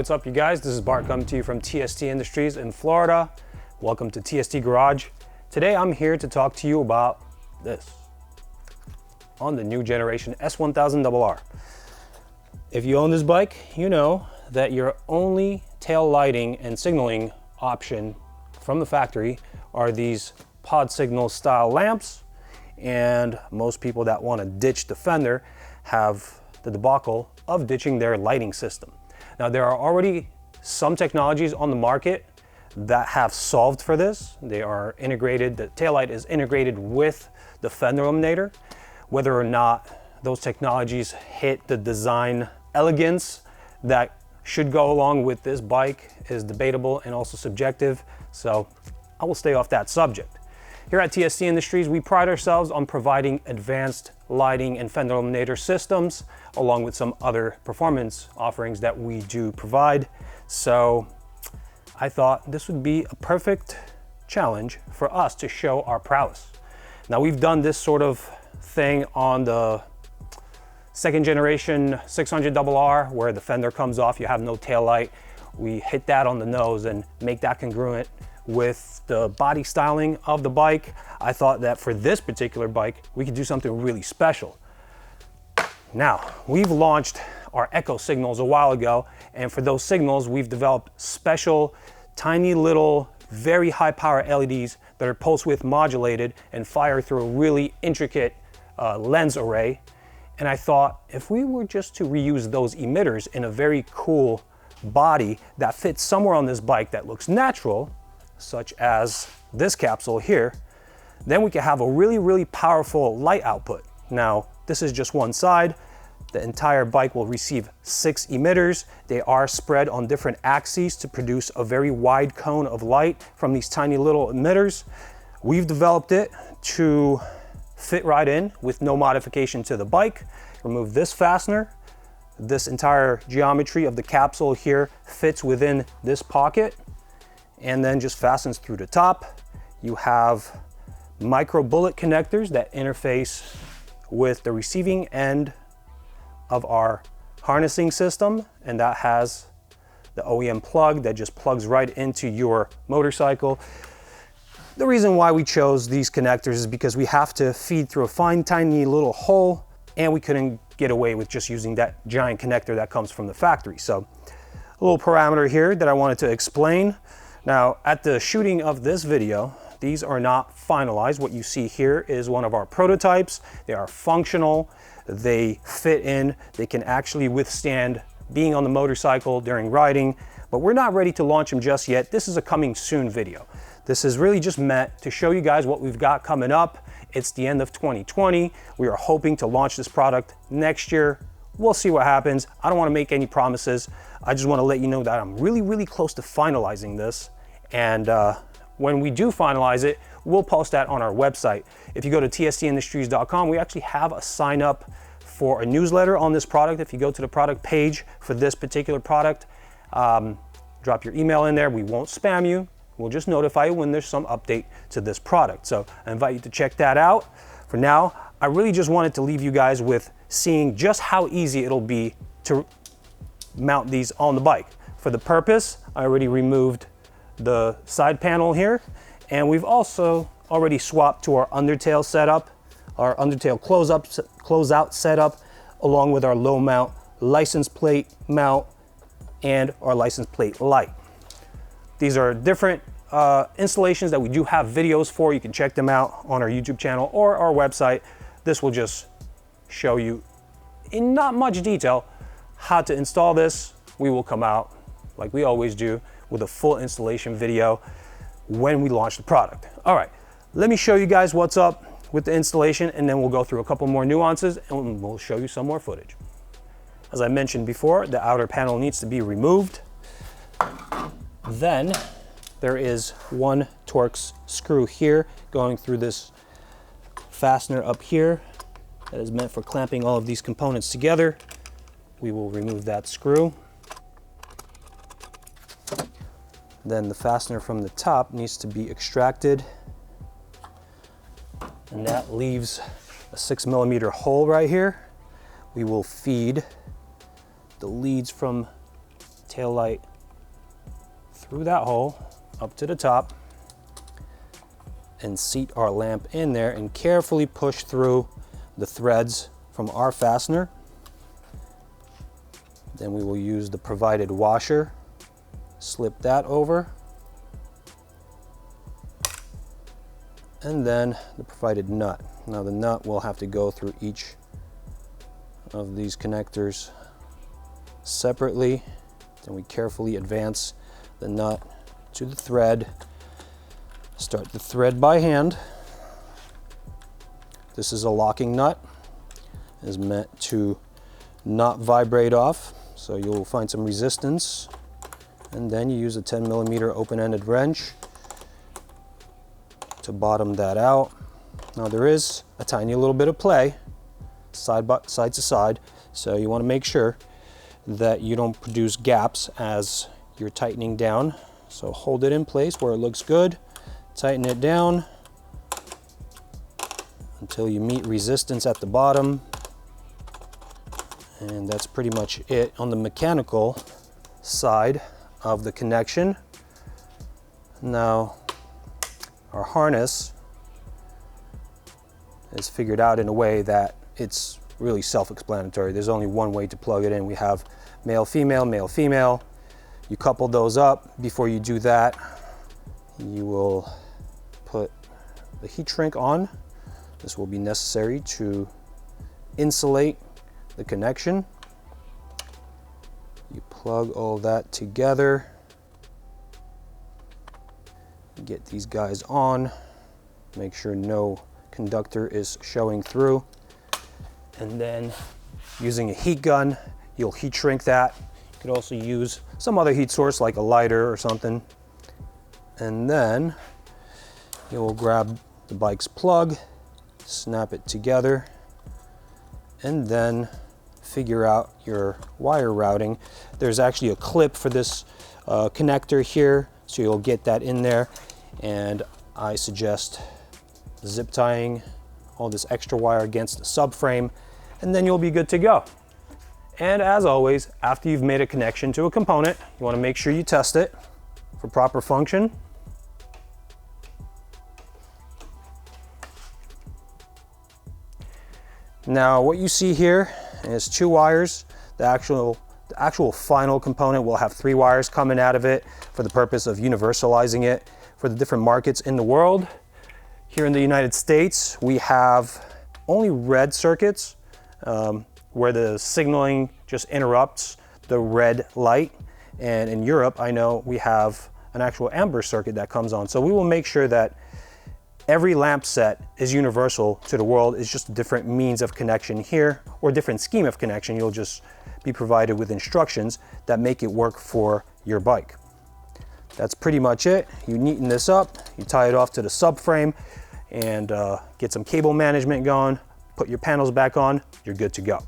what's up you guys? This is Bart coming to you from TST Industries in Florida. Welcome to TST Garage. Today I'm here to talk to you about this on the new generation S1000RR. If you own this bike, you know that your only tail lighting and signaling option from the factory are these pod signal style lamps, and most people that want to ditch the fender have the debacle of ditching their lighting system. Now there are already some technologies on the market that have solved for this. They are integrated, the taillight is integrated with the fender illuminator. Whether or not those technologies hit the design elegance that should go along with this bike is debatable and also subjective, so I will stay off that subject. Here at TST Industries, we pride ourselves on providing advanced lighting and fender illuminator systems, along with some other performance offerings that we do provide. So I thought this would be a perfect challenge for us to show our prowess. Now we've done this sort of thing on the second generation 600RR, where the fender comes off, you have no tail light. We hit that on the nose and make that congruent with the body styling of the bike. I thought that for this particular bike, we could do something really special. Now, we've launched our Echo signals a while ago, and for those signals, we've developed special, tiny little, very high power LEDs that are pulse width modulated and fire through a really intricate lens array. And I thought if we were just to reuse those emitters in a very cool body that fits somewhere on this bike that looks natural, such as this capsule here, then we can have a really powerful light output. Now, this is just one side. The entire bike will receive 6 emitters. They are spread on different axes to produce a very wide cone of light from these tiny little emitters. We've developed it to fit right in with no modification to the bike. Remove this fastener. This entire geometry of the capsule here fits within this pocket and then just fastens through the top. You have micro bullet connectors that interface with the receiving end of our harnessing system, and that has the OEM plug that just plugs right into your motorcycle. The reason why we chose these connectors is because we have to feed through a fine tiny little hole, and we couldn't get away with just using that giant connector that comes from the factory. So a little parameter here that I wanted to explain. Now, at the shooting of this video, these are not finalized. What you see here is one of our prototypes. They are functional, they fit in, they can actually withstand being on the motorcycle during riding, but we're not ready to launch them just yet. This is a coming soon video. This is really just meant to show you guys what we've got coming up. It's the end of 2020. We are hoping to launch this product next year. We'll see what happens. I don't want to make any promises. I just want to let you know that I'm really close to finalizing this. And when we do finalize it, we'll post that on our website. If you go to tstindustries.com, we actually have a sign up for a newsletter on this product. If you go to the product page for this particular product, drop your email in there. We won't spam you. We'll just notify you when there's some update to this product. So I invite you to check that out. For now, I really just wanted to leave you guys with seeing just how easy it'll be to mount these on the bike. For the purpose, I already removed the side panel here, and we've also already swapped to our undertail setup, our undertail closeout setup, along with our low mount license plate mount and our license plate light. These are different installations that we do have videos for. You can check them out on our YouTube channel or our website. This will just show you in not much detail how to install this. We will come out, like we always do, with a full installation video when we launch the product. All right, let me show you guys what's up with the installation, and then we'll go through a couple more nuances and we'll show you some more footage. As I mentioned before, the outer panel needs to be removed. Then there is one Torx screw here going through this fastener up here that is meant for clamping all of these components together. We will remove that screw. Then the fastener from the top needs to be extracted, and that leaves a 6mm hole right here. We will feed the leads from tail light through that hole up to the top and seat our lamp in there and carefully push through the threads from our fastener. Then we will use the provided washer, slip that over, and then the provided nut. Now the nut will have to go through each of these connectors separately. Then we carefully advance the nut to the thread. Start the thread by hand. This is a locking nut. It is meant to not vibrate off, so you'll find some resistance. And then you use a 10mm open-ended wrench to bottom that out. Now there is a tiny little bit of play side to side, so you want to make sure that you don't produce gaps as you're tightening down. So hold it in place where it looks good, tighten it down until you meet resistance at the bottom, and that's pretty much it on the mechanical side of the connection. Now our harness is figured out in a way that it's really self-explanatory. There's only one way to plug it in. We have male, female, male, female. You couple those up. Before you do that, you will put the heat shrink on. This will be necessary to insulate the connection. You plug all that together. Get these guys on. Make sure no conductor is showing through. And then using a heat gun, you'll heat shrink that. You could also use some other heat source like a lighter or something. And then you'll grab the bike's plug, snap it together, and then figure out your wire routing. There's actually a clip for this connector here, so you'll get that in there. And I suggest zip tying all this extra wire against the subframe, and then you'll be good to go. And as always, after you've made a connection to a component, you want to make sure you test it for proper function. Now what you see here is 2 wires. The actual final component will have 3 wires coming out of it for the purpose of universalizing it for the different markets in the world. Here in the United States, we have only red circuits where the signaling just interrupts the red light. And in Europe, I know we have an actual amber circuit that comes on. So we will make sure that every lamp set is universal to the world. It's just a different means of connection here, or different scheme of connection. You'll just be provided with instructions that make it work for your bike. That's pretty much it. You neaten this up, you tie it off to the subframe, and get some cable management going, put your panels back on, you're good to go.